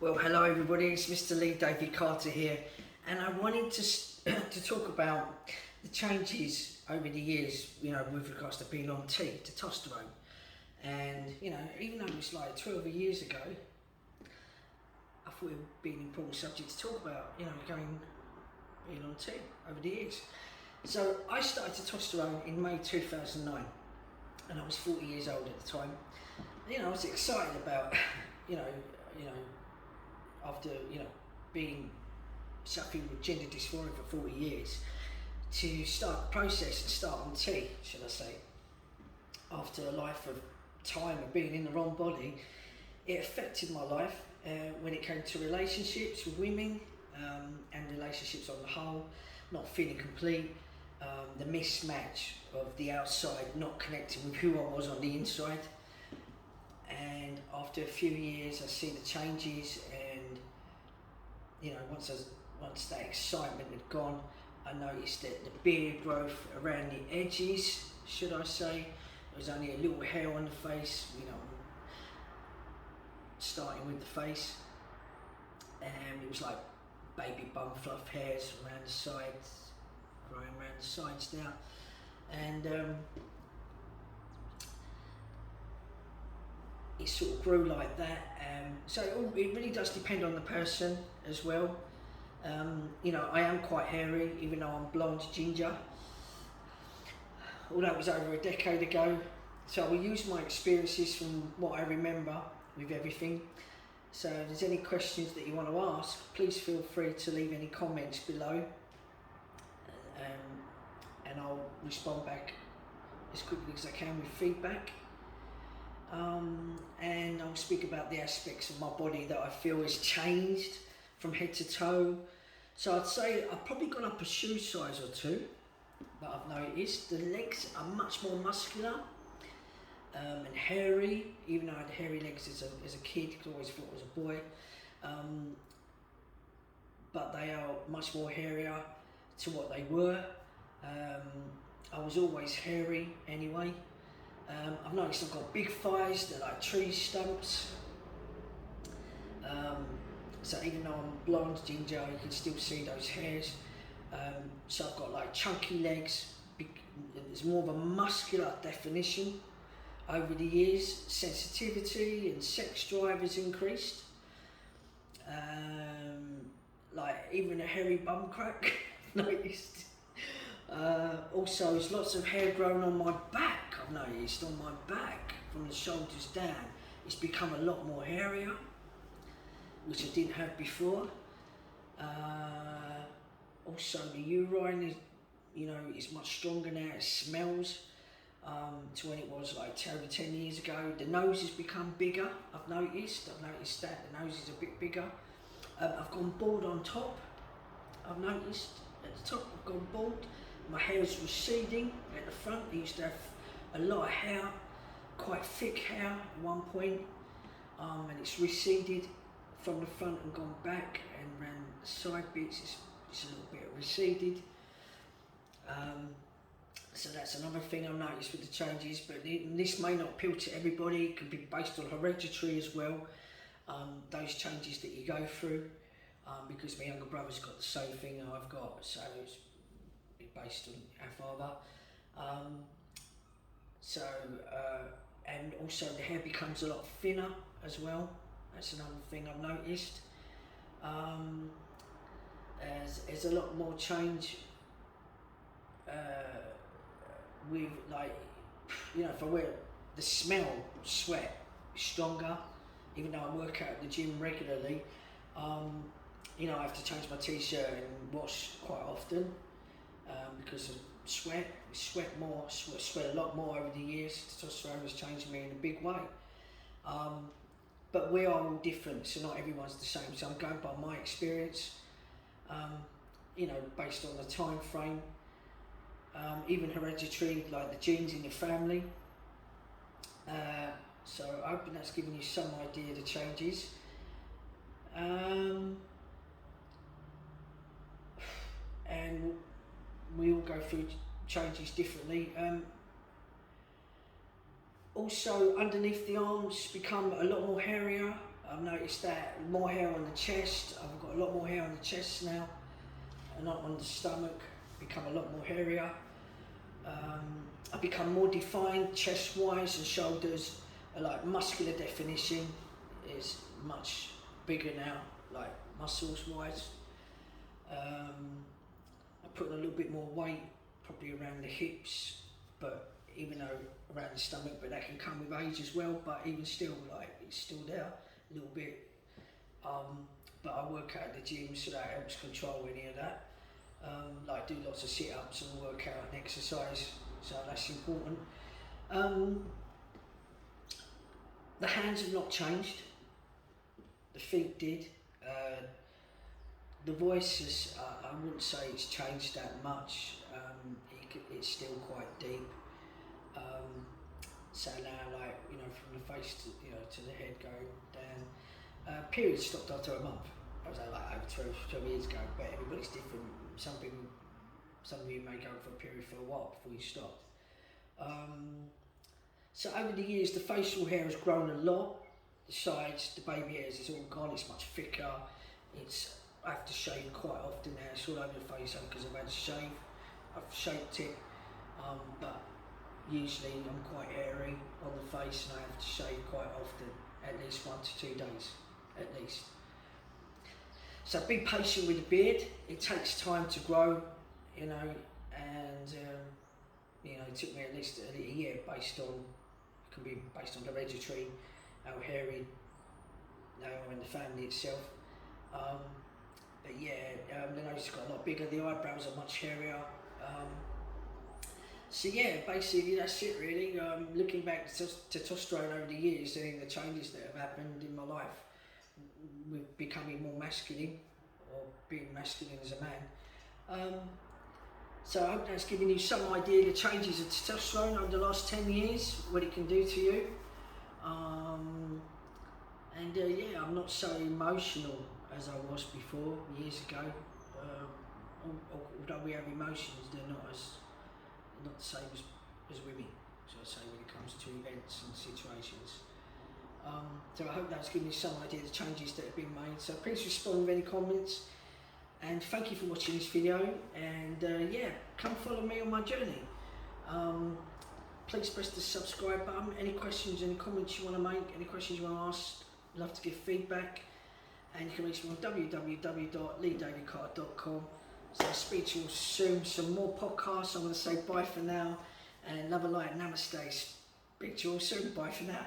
Well, hello everybody, it's Mr. Lee David Carter here, and I wanted to talk about the changes over the years, with regards to being on testosterone. And, even though it was like 12 years ago, I thought it would be an important subject to talk about, being on T over the years. So I started testosterone in May 2009, and I was 40 years old at the time. I was excited about, after being suffering with gender dysphoria for 40 years, to start the process and start on T, should I say. After a life of time of being in the wrong body, it affected my life when it came to relationships with women and relationships on the whole, not feeling complete, the mismatch of the outside not connecting with who I was on the inside. And after a few years I see the changes, and once that excitement had gone, I noticed that the beard growth around the edges, should I say, there was only a little hair on the face, starting with the face, and it was like baby bum fluff hairs around the sides, growing around the sides now, and it sort of grew like that. So it really does depend on the person as well. I am quite hairy, even though I'm blonde ginger. Although it was over a decade ago, so I will use my experiences from what I remember with everything. So if there's any questions that you want to ask, please feel free to leave any comments below, and I'll respond back as quickly as I can with feedback. And I'll speak about the aspects of my body that I feel has changed from head to toe. So I'd say I've probably gone up a shoe size or two, that I've noticed. The legs are much more muscular and hairy, even though I had hairy legs as a kid, because I always thought I was a boy. But they are much more hairier to what they were. I was always hairy anyway. I've noticed I've got big thighs, they're like tree stumps. So even though I'm blonde ginger, you can still see those hairs. So I've got like chunky legs, there's more of a muscular definition over the years. Sensitivity and sex drive has increased. Like even a hairy bum crack, I've noticed. Also, there's lots of hair growing on my back. I've noticed on my back from the shoulders down, it's become a lot more hairier, which I didn't have before. Also, the urine is much stronger now. It smells to when it was like over 10 years ago. The nose has become bigger. I've noticed that the nose is a bit bigger. I've gone bald on top. I've noticed at the top I've gone bald. My hair is receding at the front. I used to have a lot of hair, quite thick hair at one point, and it's receded from the front and gone back, and around the side bits it's a little bit receded. So that's another thing I've noticed with the changes, but this may not appeal to everybody. It can be based on hereditary as well, those changes that you go through, because my younger brother's got the same thing I've got, so it's based on our father. And also the hair becomes a lot thinner as well. That's another thing I've noticed. There's a lot more change with, like, if I wear the smell, sweat is stronger, even though I work out at the gym regularly. I have to change my t-shirt and wash quite often because of sweat. I sweat a lot more over the years. Testosterone has changed me in a big way. But we are all different, so not everyone's the same. So I'm going by my experience, based on the time frame, even hereditary, like the genes in your family. So I hope that's given you some idea of the changes. And we all go through changes differently. Also, underneath the arms become a lot more hairier. I've noticed that more hair on the chest. I've got a lot more hair on the chest now, and not on the stomach. Become a lot more hairier. I've become more defined chest-wise, and shoulders are like muscular definition is much bigger now, like muscles-wise. I put on a little bit more weight, probably around the hips, but even though around the stomach, but that can come with age as well. But even still, like it's still there a little bit. But I work out at the gym, so that helps control any of that. Like do lots of sit-ups and work out and exercise, so that's important. The hands have not changed. The feet did. The voice is, I wouldn't say it's changed that much. It's still quite deep. So now, like, you know, from the face to, you know, to the head going down. Periods stopped after a month. I was like over 12 years ago, but everybody's different. Some of you may go for a period for a while before you stop. So over the years, the facial hair has grown a lot. The sides, the baby hairs, it's all gone. It's much thicker. I have to shave quite often now. It's all over the face because I've had to shave. I've shaped it, but usually I'm quite hairy on the face, and I have to shave quite often, at least 1 to 2 days, at least. So be patient with the beard. It takes time to grow, you know, and you know, it took me at least a year based on, it can be based on hereditary, how hairy they are in the family itself. But yeah, the nose got a lot bigger, the eyebrows are much hairier. So yeah, basically that's it really. Looking back to testosterone over the years, seeing the changes that have happened in my life, with becoming more masculine, or being masculine as a man. So I hope that's given you some idea of the changes of testosterone over the last 10 years, what it can do to you. And yeah, I'm not so emotional as I was before, years ago. Although we have emotions, they're not the same as women, so I say, when it comes to events and situations. So I hope that's given you some idea of the changes that have been made. So please respond with any comments, and thank you for watching this video, and yeah, come follow me on my journey. Please press the subscribe button. Any questions, any comments you want to make, any questions you want to ask, I'd love to give feedback, and you can reach me on www.leedavidcarter.com. So I'll speak to you soon, some more podcasts. I'm going to say bye for now, and love and light, namaste. Speak to you all soon, bye for now.